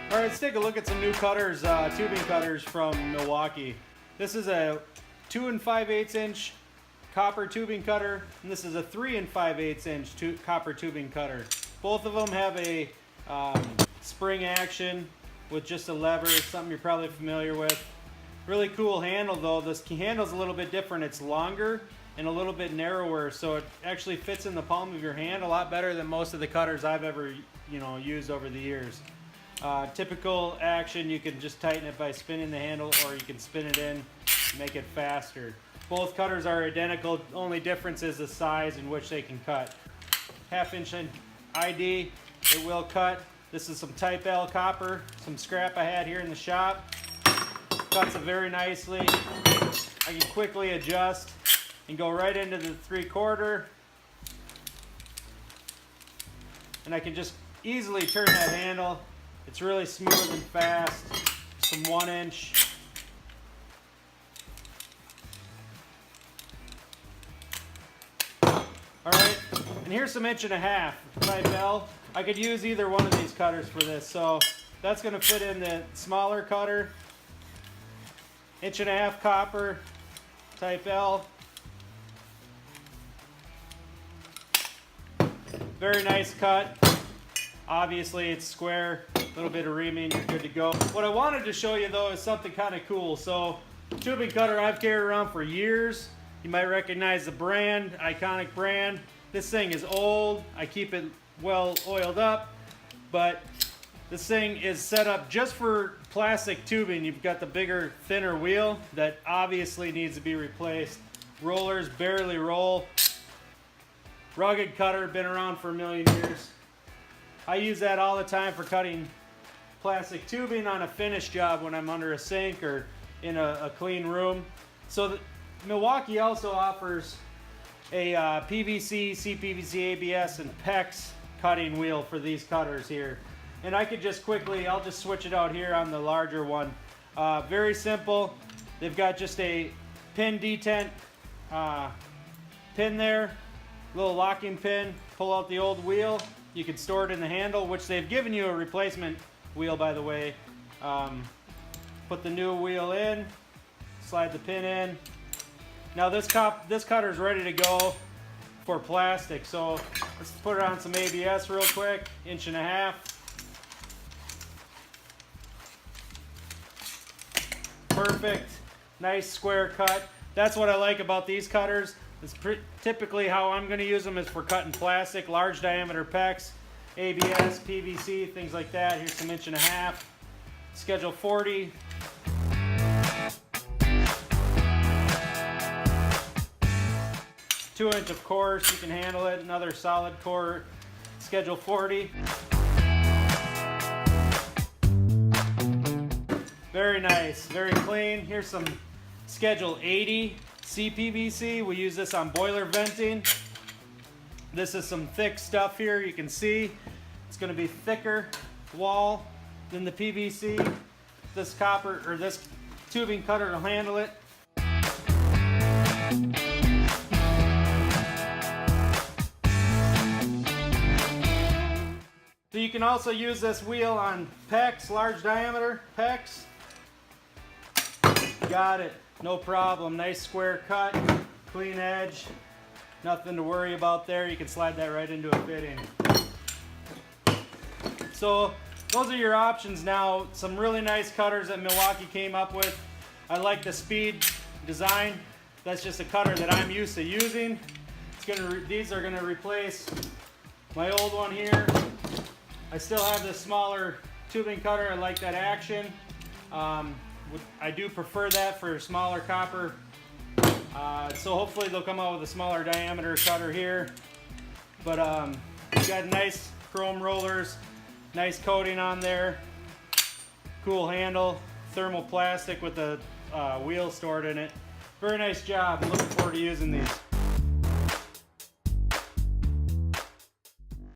All right, let's take a look at some new cutters, tubing cutters from Milwaukee. This is a 2 5/8 inch copper tubing cutter, and this is a 3 5/8 inch copper tubing cutter. Both of them have a spring action with just a lever, something you're probably familiar with. Really cool handle though. This handle's a little bit different. It's longer and a little bit narrower, so it actually fits in the palm of your hand a lot better than most of the cutters I've ever used over the years. Typical action, you can just tighten it by spinning the handle, or you can spin it in, make it faster. Both cutters are identical, only difference is the size in which they can cut. 1/2 inch ID, it will cut. This is some type L copper, some scrap I had here in the shop. Cuts it very nicely. I can quickly adjust and go right into the 3/4, and I can just easily turn that handle. It's really smooth and fast. Some 1 inch. Alright, and here's some 1.5 inch type L. I could use either one of these cutters for this, so that's going to fit in the smaller cutter. 1.5 inch copper type L. Very nice cut. Obviously it's square, a little bit of reaming, you're good to go. What I wanted to show you though is something kind of cool. So, tubing cutter I've carried around for years. You might recognize the brand, iconic brand. This thing is old. I keep it well oiled up, but this thing is set up just for plastic tubing. You've got the bigger, thinner wheel that obviously needs to be replaced. Rollers barely roll. Rugged cutter, been around for a million years. I use that all the time for cutting plastic tubing on a finish job when I'm under a sink or in a clean room. So Milwaukee also offers a PVC, CPVC, ABS, and PEX cutting wheel for these cutters here. And I could just quickly, I'll just switch it out here on the larger one. Very simple. They've got just a pin detent pin there, little locking pin. Pull out the old wheel. You can store it in the handle, which they've given you a replacement wheel, by the way. Put the new wheel in, slide the pin in. Now this cutter is ready to go for plastic, so let's put it on some ABS real quick. 1.5 inch. Perfect, nice square cut. That's what I like about these cutters. It's typically how I'm going to use them is for cutting plastic, large diameter PEX, ABS, PVC, things like that. Here's some 1.5 inch. Schedule 40. Two inch, of course, you can handle it. Another solid core. Schedule 40. Very nice, very clean. Here's some Schedule 80. CPVC, we use this on boiler venting. This is some thick stuff here. You can see it's going to be thicker wall than the PVC. This copper or this tubing cutter will handle it. So you can also use this wheel on PEX, large diameter PEX. Got it. No problem. Nice square cut, clean edge, nothing to worry about there. You can slide that right into a fitting. So those are your options now. Some really nice cutters that Milwaukee came up with. I like the speed design. That's just a cutter that I'm used to using. These are going to replace my old one here. I still have this smaller tubing cutter. I like that action. I do prefer that for smaller copper. So hopefully they'll come out with a smaller diameter cutter here. But you got nice chrome rollers, nice coating on there, cool handle, thermal plastic with the wheel stored in it. Very nice job. I'm looking forward to using these.